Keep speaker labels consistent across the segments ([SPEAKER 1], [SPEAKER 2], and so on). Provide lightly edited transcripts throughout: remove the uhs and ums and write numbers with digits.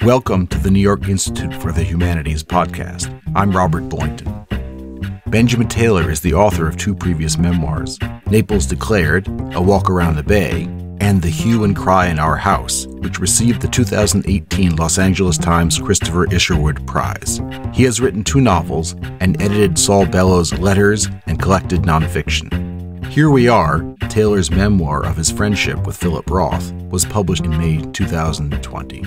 [SPEAKER 1] Welcome to the New York Institute for the Humanities podcast. I'm Robert Boynton. Benjamin Taylor is the author of two previous memoirs, Naples Declared, A Walk Around the Bay, and The Hue and Cry in Our House, which received the 2018 Los Angeles Times Christopher Isherwood Prize. He has written two novels and edited Saul Bellow's letters and collected nonfiction. Here We Are, Taylor's memoir of his friendship with Phiip Roth, was published in May 2020.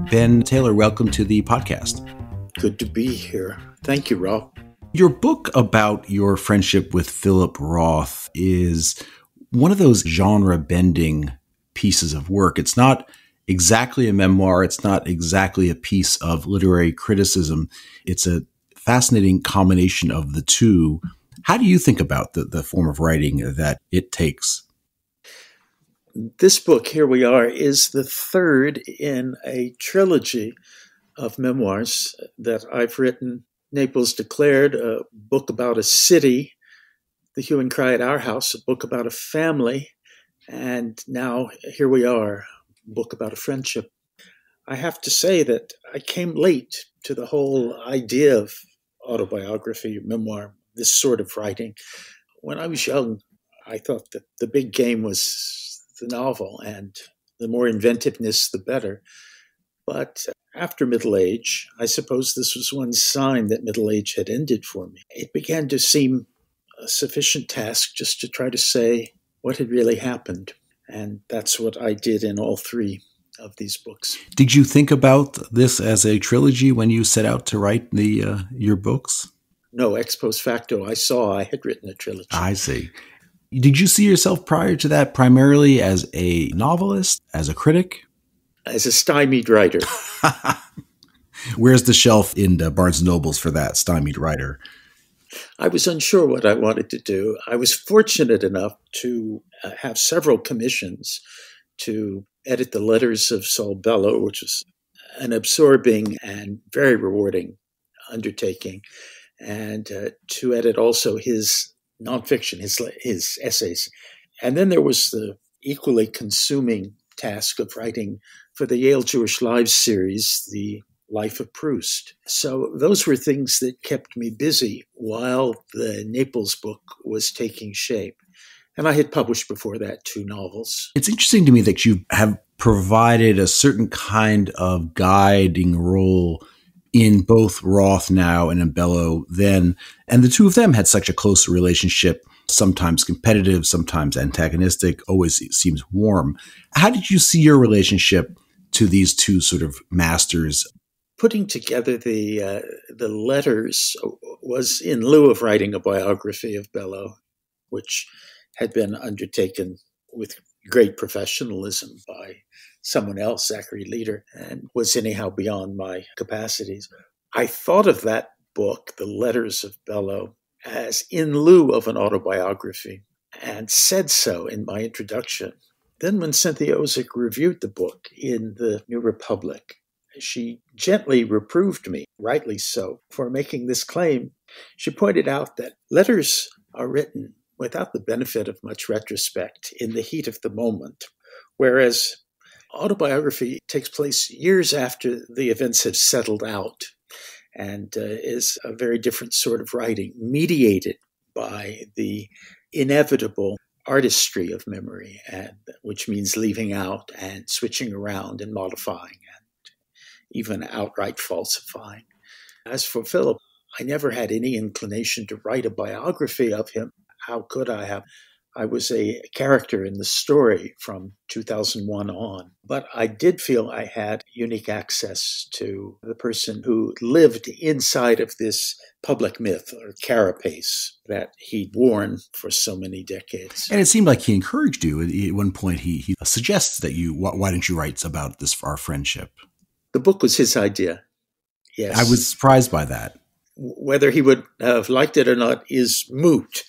[SPEAKER 1] Ben Taylor, welcome to the podcast.
[SPEAKER 2] Good to be here. Thank you, Rob.
[SPEAKER 1] Your book about your friendship with Phiip Roth is one of those genre-bending pieces of work. It's not exactly a memoir. It's not exactly a piece of literary criticism. It's a fascinating combination of the two. How do you think about the form of writing that it takes?
[SPEAKER 2] This book, Here We Are, is the third in a trilogy of memoirs that I've written. Naples Declared, a book about a city, The Hue and Cry at Our House, a book about a family, and now Here We Are, a book about a friendship. I have to say that I came late to the whole idea of autobiography, memoir, this sort of writing. When I was young, I thought that the big game was the novel, and the more inventiveness, the better. But after middle age, I suppose this was one sign that middle age had ended for me. It began to seem a sufficient task just to try to say what had really happened. And that's what I did in all three of these books.
[SPEAKER 1] Did you think about this as a trilogy when you set out to write your books?
[SPEAKER 2] No, ex post facto, I saw I had written a trilogy.
[SPEAKER 1] I see. Did you see yourself prior to that primarily as a novelist, as a critic?
[SPEAKER 2] As a stymied writer.
[SPEAKER 1] Where's the shelf in Barnes & Noble's for that, stymied writer?
[SPEAKER 2] I was unsure what I wanted to do. I was fortunate enough to have several commissions to edit the letters of Saul Bellow, which was an absorbing and very rewarding undertaking, and to edit also his nonfiction, his essays. And then there was the equally consuming task of writing for the Yale Jewish Lives series, The Life of Proust. So those were things that kept me busy while the Naples book was taking shape. And I had published before that two novels.
[SPEAKER 1] It's interesting to me that you have provided a certain kind of guiding role in both Roth now and in Bellow then. And the two of them had such a close relationship, sometimes competitive, sometimes antagonistic, always seems warm. How did you see your relationship to these two sort of masters?
[SPEAKER 2] Putting together the letters was in lieu of writing a biography of Bellow, which had been undertaken with great professionalism by someone else, Zachary Leader, and was anyhow beyond my capacities. I thought of that book, The Letters of Bellow, as in lieu of an autobiography, and said so in my introduction. Then when Cynthia Ozick reviewed the book in the New Republic, she gently reproved me, rightly so, for making this claim. She pointed out that letters are written without the benefit of much retrospect in the heat of the moment, whereas autobiography takes place years after the events have settled out and is a very different sort of writing, mediated by the inevitable artistry of memory, and which means leaving out and switching around and modifying and even outright falsifying. As for Phiip, I never had any inclination to write a biography of him. How could I have? I was a character in the story from 2001 on, but I did feel I had unique access to the person who lived inside of this public myth or carapace that he'd worn for so many decades.
[SPEAKER 1] And it seemed like he encouraged you. At one point, he suggests that why don't you write about this for our friendship?
[SPEAKER 2] The book was his idea. Yes.
[SPEAKER 1] I was surprised by that.
[SPEAKER 2] Whether he would have liked it or not is moot.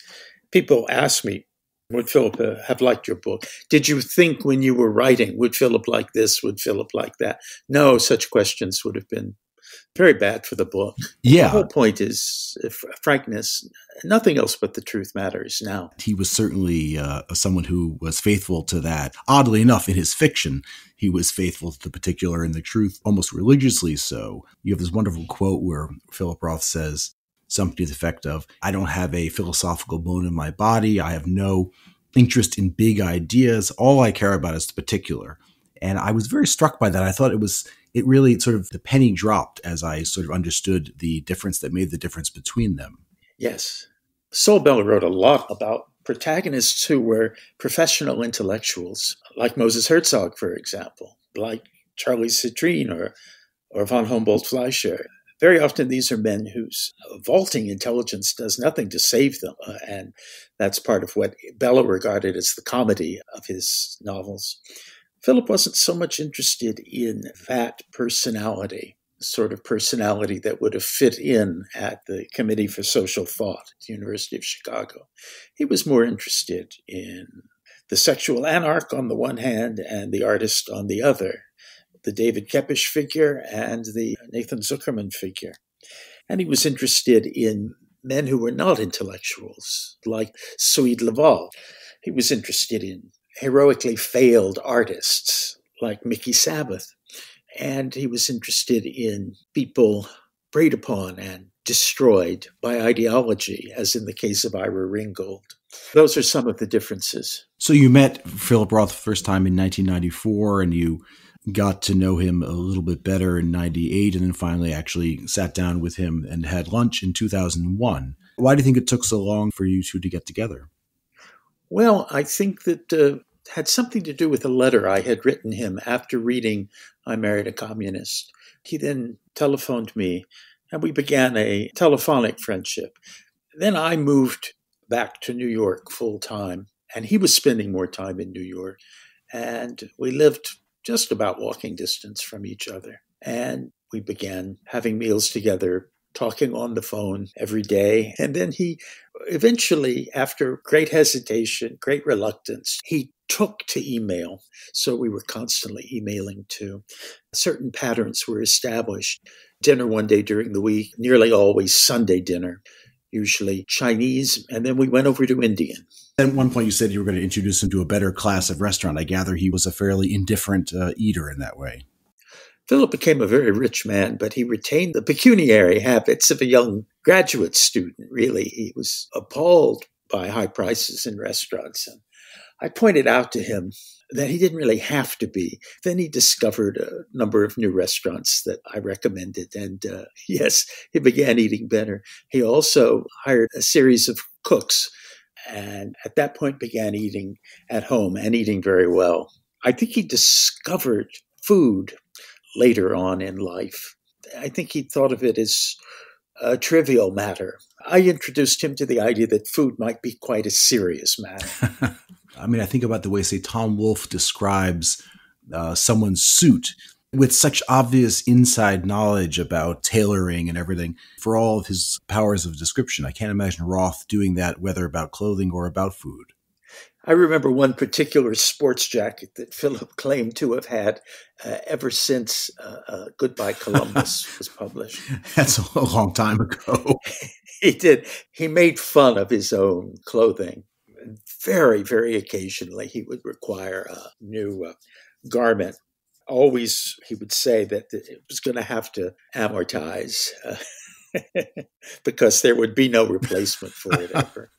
[SPEAKER 2] People ask me, would Phiip have liked your book? Did you think when you were writing, would Phiip like this? Would Phiip like that? No, such questions would have been
[SPEAKER 1] Very bad for the book.
[SPEAKER 2] Yeah.
[SPEAKER 1] The whole point is frankness. Nothing else but the truth matters now.
[SPEAKER 2] He was certainly someone who was faithful to that. Oddly enough, in his fiction, he was faithful to the particular and the truth, almost religiously so. You have this wonderful quote where Phiip Roth says something to the effect of, "I don't have a philosophical bone in my body. I have no interest in big ideas. All I care about is the particular." And I was very struck by that. I thought it really sort of, the penny dropped as I sort of understood the difference that made the difference between them.
[SPEAKER 1] Yes. Saul Bellow wrote a lot about protagonists who were professional intellectuals, like Moses Herzog, for example, like Charlie Citrine or von Humboldt-Fleischer. Very often these are men whose vaulting intelligence does nothing to save them. And that's part of what Bellow regarded as the comedy of his novels. Philip wasn't so much interested in that personality, sort of personality that would have fit in at the Committee for Social Thought at the University of Chicago. He was more interested in the sexual anarch on the one hand and the artist on the other, the David Keppisch figure and the Nathan Zuckerman figure. And he was interested in men who were not intellectuals, like Suede Laval. He was interested in heroically failed artists, like Mickey Sabbath. And he was interested in people preyed upon and destroyed by ideology, as in the case of Ira Ringgold. Those are some of the differences.
[SPEAKER 2] So you met Phiip Roth the first time in 1994, and you got to know him a little bit better in 98, and then finally actually sat down with him and had lunch in 2001. Why do you think it took so long for you two to get together?
[SPEAKER 1] Well, I think that had something to do with a letter I had written him after reading I Married a Communist. He then telephoned me, and we began a telephonic friendship. Then I moved back to New York full time, and he was spending more time in New York. And we lived just about walking distance from each other. And we began having meals together, talking on the phone every day. And then he eventually, after great hesitation, great reluctance, he took to email. So we were constantly emailing too. Certain patterns were established. Dinner one day during the week, nearly always Sunday dinner, usually Chinese, and then we went over to Indian.
[SPEAKER 2] At one point you said you were going to introduce him to a better class of restaurant. I gather he was a fairly indifferent eater in that way.
[SPEAKER 1] Philip became a very rich man, but he retained the pecuniary habits of a young graduate student, really. He was appalled by high prices in restaurants. And I pointed out to him that he didn't really have to be. Then he discovered a number of new restaurants that I recommended. And yes, he began eating better. He also hired a series of cooks, and at that point began eating at home and eating very well. I think he discovered food later on in life. I think he thought of it as a trivial matter. I introduced him to the idea that food might be quite a serious matter.
[SPEAKER 2] I mean, I think about the way, say, Tom Wolfe describes someone's suit with such obvious inside knowledge about tailoring and everything for all of his powers of description. I can't imagine Roth doing that, whether about clothing or about food.
[SPEAKER 1] I remember one particular sports jacket that Philip claimed to have had ever since Goodbye Columbus was published.
[SPEAKER 2] That's a long time ago.
[SPEAKER 1] He did. He made fun of his own clothing. Very, very occasionally, he would require a new garment. Always, he would say that it was going to have to amortize because there would be no replacement for it ever.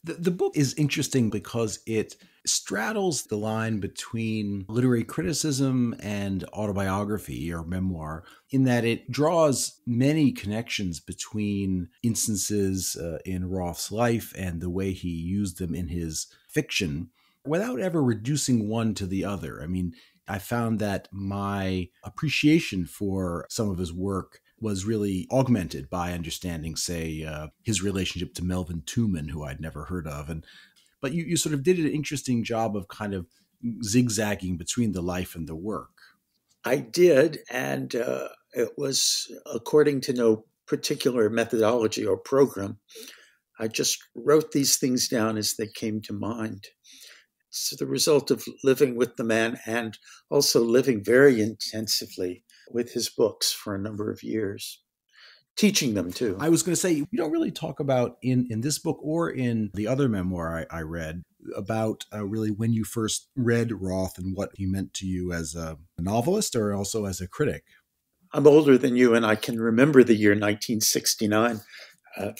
[SPEAKER 2] The book is interesting because it straddles the line between literary criticism and autobiography or memoir, in that it draws many connections between instances in Roth's life and the way he used them in his fiction without ever reducing one to the other. I mean, I found that my appreciation for some of his work was really augmented by understanding, say, his relationship to Melvin Tooman, who I'd never heard of. But you sort of did an interesting job of kind of zigzagging between the life and the work.
[SPEAKER 1] I did, and it was according to no particular methodology or program. I just wrote these things down as they came to mind. It's the result of living with the man and also living very intensively
[SPEAKER 2] with his books for a number of years, teaching them too.
[SPEAKER 1] I was going to say, you don't really talk about in this book or in the other memoir I read about really when you first read Roth and what he meant to you as a novelist or also as a critic.
[SPEAKER 2] I'm older than you, and I can remember the year 1969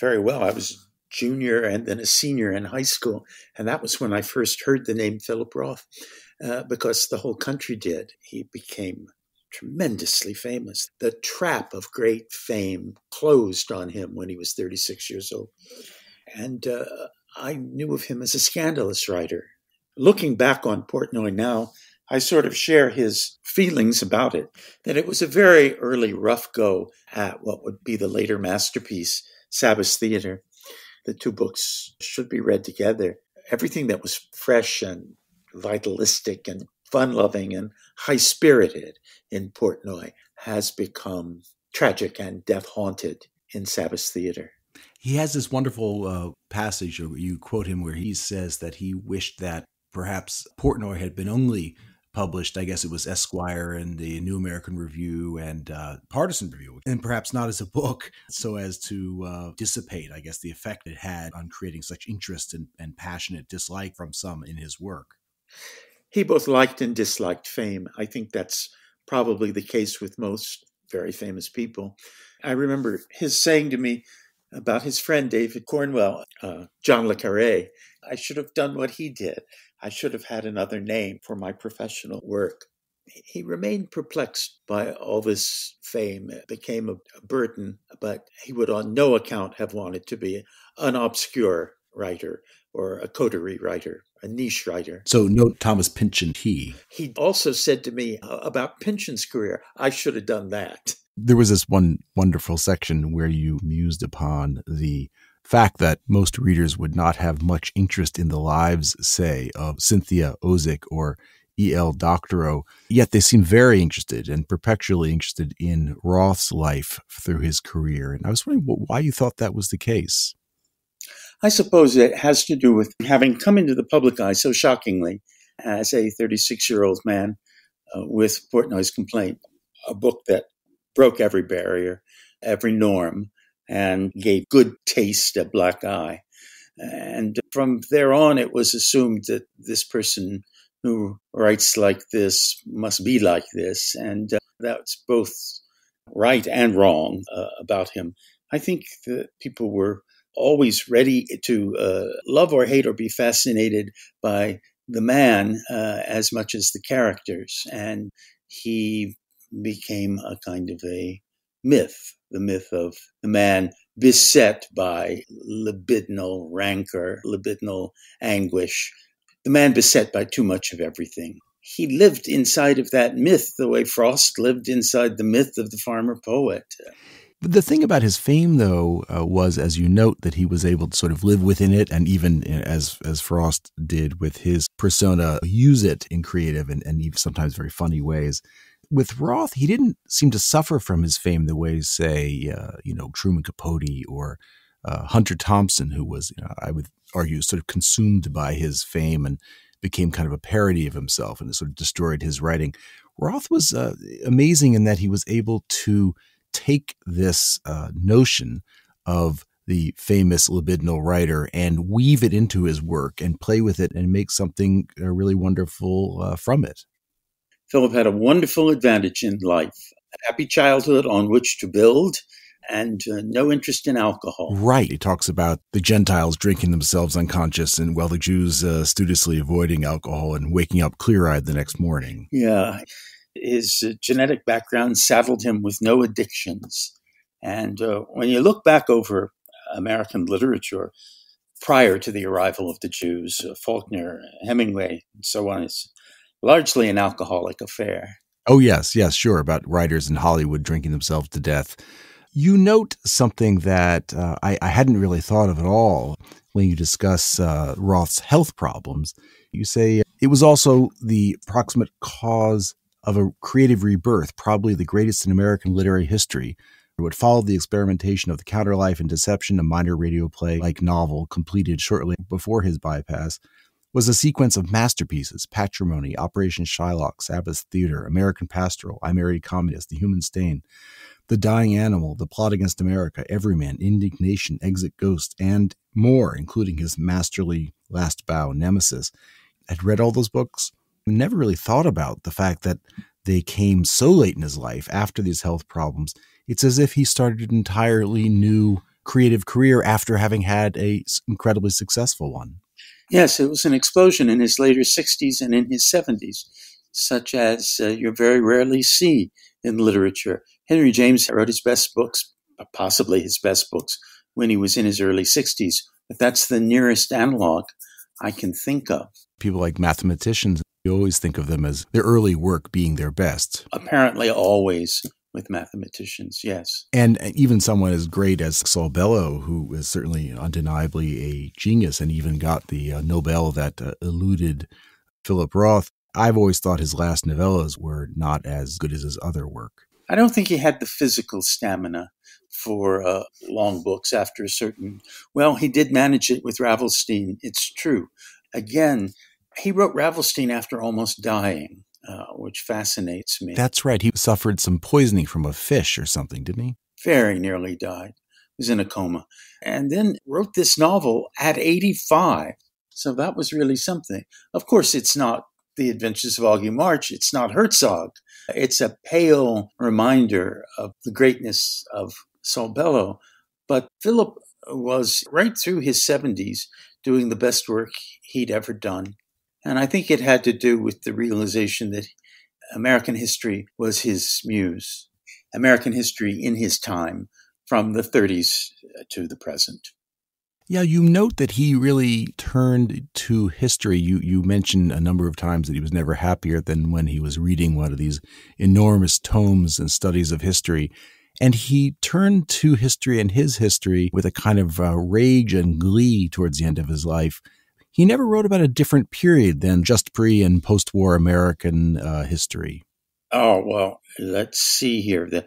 [SPEAKER 2] very well. I was a junior and then a senior in high school, and that was when I first heard the name Phiip Roth, because the whole country did. He became tremendously famous. The trap of great fame closed on him when he was 36 years old. And I knew of him as a scandalous writer. Looking back on Portnoy now, I sort of share his feelings about it, that it was a very early rough go at what would be the later masterpiece, Sabbath Theater. The two books should be read together. Everything that was fresh and vitalistic and fun-loving and high-spirited in Portnoy has become tragic and death-haunted in Sabbath Theater.
[SPEAKER 1] He has this wonderful passage, you quote him, where he says that he wished that perhaps Portnoy had been only published, I guess it was Esquire and the New American Review and Partisan Review, and perhaps not as a book, so as to dissipate, I guess, the effect it had on creating such interest and passionate dislike from some in his work.
[SPEAKER 2] He both liked and disliked fame. I think that's probably the case with most very famous people. I remember his saying to me about his friend David Cornwell, John le Carré, I should have done what he did. I should have had another name for my professional work. He remained perplexed by all this fame. It became a burden, but he would on no account have wanted to be an obscure writer or a coterie writer, a niche writer.
[SPEAKER 1] So no Thomas Pynchon he.
[SPEAKER 2] He also said to me about Pynchon's career, I should have done that.
[SPEAKER 1] There was this one wonderful section where you mused upon the fact that most readers would not have much interest in the lives, say, of Cynthia Ozick or E.L. Doctorow, yet they seem very interested and perpetually interested in Roth's life through his career. And I was wondering why you thought that was the case.
[SPEAKER 2] I suppose it has to do with having come into the public eye so shockingly as a 36-year-old man with Portnoy's Complaint, a book that broke every barrier, every norm, and gave good taste a black eye. And from there on, it was assumed that this person who writes like this must be like this. And that's both right and wrong about him. I think that people were always ready to love or hate or be fascinated by the man as much as the characters. And he became a kind of a myth, the myth of the man beset by libidinal rancor, libidinal anguish, the man beset by too much of everything. He lived inside of that myth the way Frost lived inside the myth of the farmer poet.
[SPEAKER 1] But the thing about his fame, though, was, as you note, that he was able to sort of live within it, and even as Frost did with his persona, use it in creative and even sometimes very funny ways. With Roth, he didn't seem to suffer from his fame the way, say, Truman Capote or Hunter Thompson, who was, I would argue, sort of consumed by his fame and became kind of a parody of himself, and it sort of destroyed his writing. Roth was amazing in that he was able to take this notion of the famous libidinal writer and weave it into his work and play with it and make something really wonderful from it.
[SPEAKER 2] Philip had a wonderful advantage in life, a happy childhood on which to build, and no interest in alcohol.
[SPEAKER 1] Right. He talks about the Gentiles drinking themselves unconscious and while the Jews studiously avoiding alcohol and waking up clear-eyed the next morning.
[SPEAKER 2] Yeah. His genetic background saddled him with no addictions. And when you look back over American literature prior to the arrival of the Jews, Faulkner, Hemingway, and so on, it's largely an alcoholic affair.
[SPEAKER 1] Oh, yes, sure, about writers in Hollywood drinking themselves to death. You note something that I hadn't really thought of at all when you discuss Roth's health problems. You say it was also the proximate cause of a creative rebirth, probably the greatest in American literary history. What followed the experimentation of The Counterlife and Deception, a minor radio play-like novel completed shortly before his bypass, was a sequence of masterpieces: Patrimony, Operation Shylock, Sabbath Theater, American Pastoral, I Married a Communist, The Human Stain, The Dying Animal, The Plot Against America, Everyman, Indignation, Exit Ghost, and more, including his masterly Last Bow, Nemesis. I'd read all those books, never really thought about the fact that they came so late in his life after these health problems. It's as if he started an entirely new creative career after having had a incredibly successful one.
[SPEAKER 2] Yes, it was an explosion in his later 60s and in his 70s, such as you very rarely see in literature. Henry James wrote his best books, possibly his best books, when he was in his early 60s. But that's the nearest analog I can think of.
[SPEAKER 1] People like mathematicians, you always think of them as their early work being their best.
[SPEAKER 2] Apparently always with mathematicians, yes.
[SPEAKER 1] And even someone as great as Saul Bellow, who is certainly undeniably a genius and even got the Nobel that eluded Phiip Roth, I've always thought his last novellas were not as good as his other work.
[SPEAKER 2] I don't think he had the physical stamina for long books after a certain... Well, he did manage it with Ravelstein, it's true. Again, he wrote Ravelstein after almost dying, which fascinates me.
[SPEAKER 1] That's right. He suffered some poisoning from a fish or something, didn't he?
[SPEAKER 2] Very nearly died. He was in a coma. And then wrote this novel at 85. So that was really something. Of course, it's not The Adventures of Augie March. It's not Herzog. It's a pale reminder of the greatness of Saul Bellow. But Phiip was right through his 70s doing the best work he'd ever done. And I think it had to do with the realization that American history was his muse, American history in his time, from the 30s to the present.
[SPEAKER 1] Yeah, you note that he really turned to history. You mentioned a number of times that he was never happier than when he was reading one of these enormous tomes and studies of history. And he turned to history and his history with a kind of rage and glee towards the end of his life. He never wrote about a different period than just pre- and post-war American history.
[SPEAKER 2] Oh, well, let's see here. The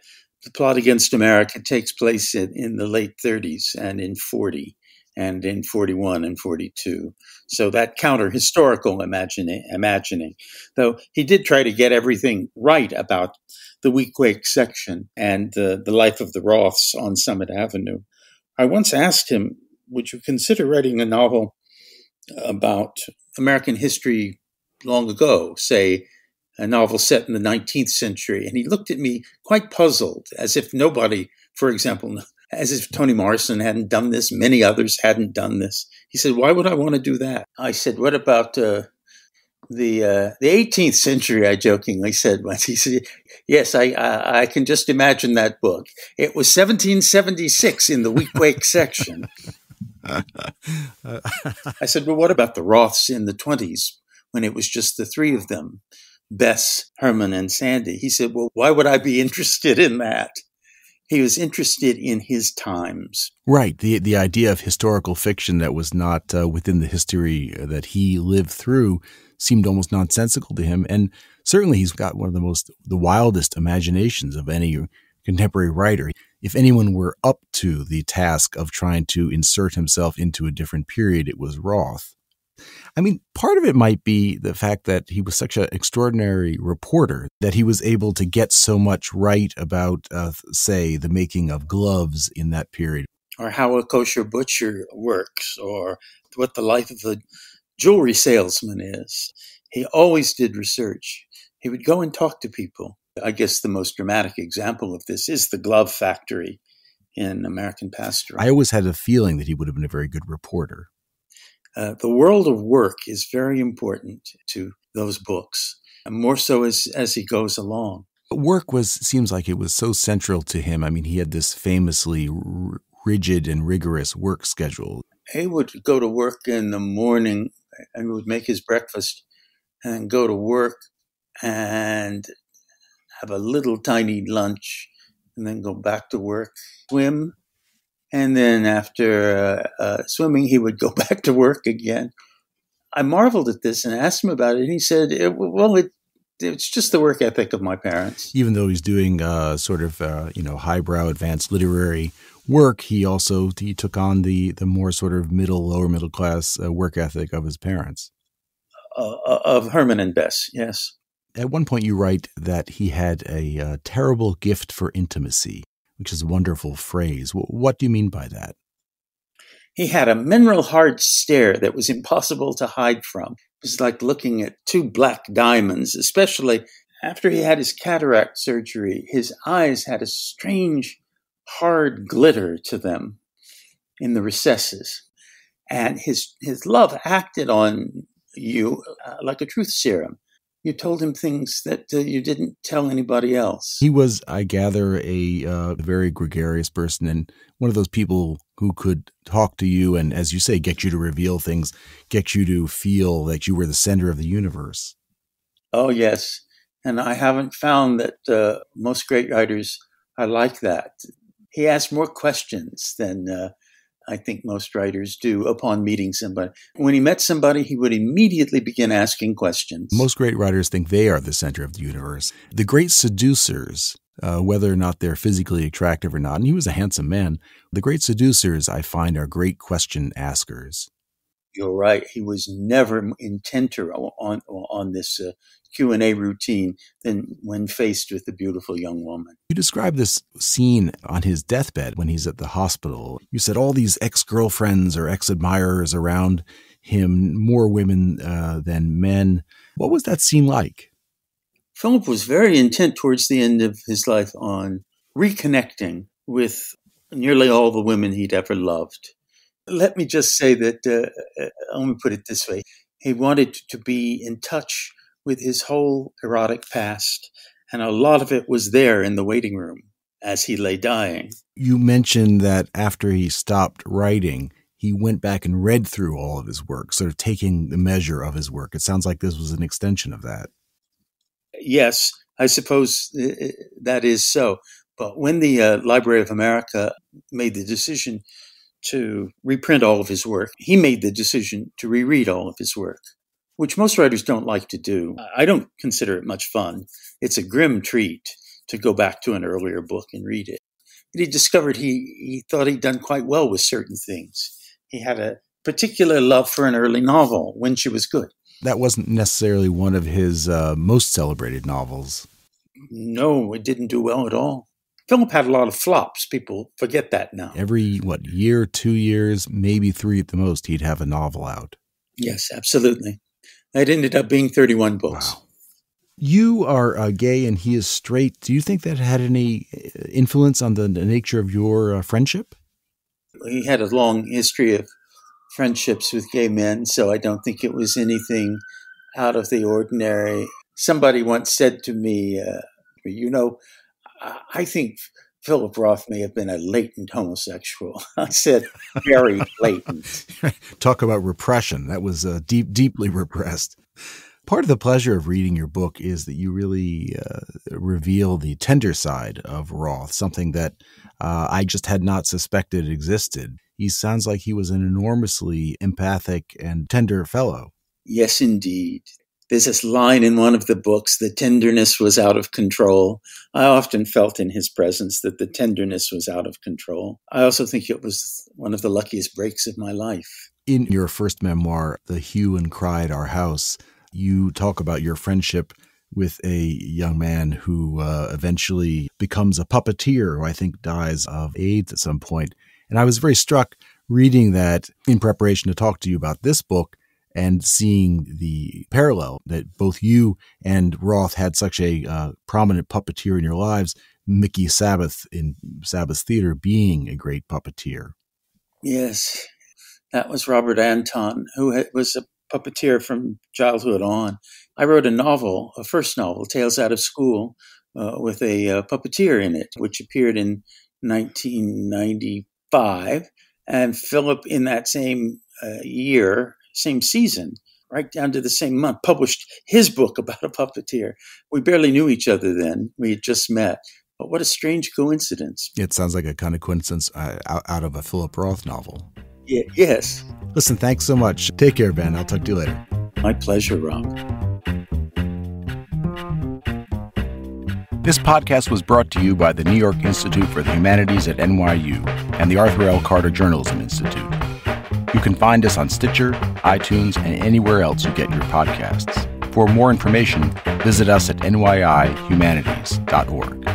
[SPEAKER 2] Plot Against America takes place in the late 30s and in 40 and in 41 and 42. So that counter-historical imagining. Though he did try to get everything right about the Weequahic section and the life of the Roths on Summit Avenue. I once asked him, would you consider writing a novel about American history long ago, say a novel set in the 19th century? And he looked at me quite puzzled, as if nobody, for example, as if Toni Morrison hadn't done this, many others hadn't done this. He said, why would I want to do that? I said, what about the 18th century, I jokingly said once. He said, yes, I can just imagine that book. It was 1776 in the Weequahic section. I said, well, what about the Roths in the 20s when it was just the three of them, Bess, Herman, and Sandy? He said, well, why would I be interested in that? He was interested in his times.
[SPEAKER 1] Right. The idea of historical fiction that was not within the history that he lived through seemed almost nonsensical to him. And certainly he's got one of the wildest imaginations of any contemporary writer. If anyone were up to the task of trying to insert himself into a different period, it was Roth. I mean, part of it might be the fact that he was such an extraordinary reporter that he was able to get so much right about, say, the making of gloves in that period.
[SPEAKER 2] Or how a kosher butcher works, or what the life of a jewelry salesman is. He always did research. He would go and talk to people. I guess the most dramatic example of this is the glove factory in American Pastoral.
[SPEAKER 1] I always had a feeling that he would have been a very good reporter.
[SPEAKER 2] The world of work is very important to those books, and more so as he goes along.
[SPEAKER 1] Work seems like it was so central to him. I mean, he had this famously rigid and rigorous work schedule.
[SPEAKER 2] He would go to work in the morning and would make his breakfast and go to work and have a little tiny lunch and then go back to work, swim. And then after swimming, he would go back to work again. I marveled at this and asked him about it. And he said, it's just the work ethic of my parents.
[SPEAKER 1] Even though he's doing highbrow advanced literary work, he took on the more sort of lower middle class work ethic of his parents.
[SPEAKER 2] of Herman and Bess, yes.
[SPEAKER 1] At one point you write that he had a terrible gift for intimacy, which is a wonderful phrase. What do you mean by that?
[SPEAKER 2] He had a mineral hard stare that was impossible to hide from. It was like looking at two black diamonds, especially after he had his cataract surgery. His eyes had a strange, hard glitter to them in the recesses. And his love acted on you like a truth serum. You told him things that you didn't tell anybody else.
[SPEAKER 1] He was, I gather, a very gregarious person and one of those people who could talk to you and, as you say, get you to reveal things, get you to feel that you were the center of the universe.
[SPEAKER 2] Oh, yes. And I haven't found that most great writers are like that. He asked more questions than I think most writers do upon meeting somebody. When he met somebody, he would immediately begin asking questions.
[SPEAKER 1] Most great writers think they are the center of the universe. The great seducers, whether or not they're physically attractive or not, and he was a handsome man, the great seducers, I find, are great question askers.
[SPEAKER 2] You're right. He was never intenter on this Q&A routine than when faced with a beautiful young woman.
[SPEAKER 1] You described this scene on his deathbed when he's at the hospital. You said all these ex-girlfriends or ex-admirers around him, more women than men. What was that scene like?
[SPEAKER 2] Phiip was very intent towards the end of his life on reconnecting with nearly all the women he'd ever loved. Let me just say that, let me put it this way. He wanted to be in touch with his whole erotic past, and a lot of it was there in the waiting room as he lay dying.
[SPEAKER 1] You mentioned that after he stopped writing, he went back and read through all of his work, sort of taking the measure of his work. It sounds like this was an extension of that.
[SPEAKER 2] Yes, I suppose that is so. But when the Library of America made the decision to reprint all of his work, he made the decision to reread all of his work, which most writers don't like to do. I don't consider it much fun. It's a grim treat to go back to an earlier book and read it. And he discovered he thought he'd done quite well with certain things. He had a particular love for an early novel, When She Was Good.
[SPEAKER 1] That wasn't necessarily one of his most celebrated novels.
[SPEAKER 2] No, it didn't do well at all. Phiip had a lot of flops. People forget that now.
[SPEAKER 1] Every, year, 2 years, maybe 3 at the most, he'd have a novel out.
[SPEAKER 2] Yes, absolutely. It ended up being 31 books.
[SPEAKER 1] Wow. You are gay and he is straight. Do you think that had any influence on the nature of your friendship?
[SPEAKER 2] He had a long history of friendships with gay men, so I don't think it was anything out of the ordinary. Somebody once said to me, I think Phiip Roth may have been a latent homosexual. I said, very latent.
[SPEAKER 1] Talk about repression. That was deeply repressed. Part of the pleasure of reading your book is that you really reveal the tender side of Roth, something that I just had not suspected existed. He sounds like he was an enormously empathic and tender fellow.
[SPEAKER 2] Yes, indeed. There's this line in one of the books, the tenderness was out of control. I often felt in his presence that the tenderness was out of control. I also think it was one of the luckiest breaks of my life.
[SPEAKER 1] In your first memoir, The Hue and Cry at Our House, you talk about your friendship with a young man who eventually becomes a puppeteer, who I think dies of AIDS at some point. And I was very struck reading that in preparation to talk to you about this book and seeing the parallel that both you and Roth had such a prominent puppeteer in your lives, Mickey Sabbath in Sabbath Theater being a great puppeteer.
[SPEAKER 2] Yes, that was Robert Anton, who was a puppeteer from childhood on. I wrote a first novel, Tales Out of School, with a puppeteer in it, which appeared in 1995. And Phiip, in that same year, same season, right down to the same month, published his book about a puppeteer. We barely knew each other then. We had just met. But what a strange coincidence.
[SPEAKER 1] It sounds like a kind of coincidence out of a Phiip Roth novel.
[SPEAKER 2] Yeah, yes.
[SPEAKER 1] Listen, thanks so much. Take care, Ben. I'll talk to you later.
[SPEAKER 2] My pleasure, Rob.
[SPEAKER 1] This podcast was brought to you by the New York Institute for the Humanities at NYU and the Arthur L. Carter Journalism Institute. You can find us on Stitcher, iTunes, and anywhere else you get your podcasts. For more information, visit us at nyihumanities.org.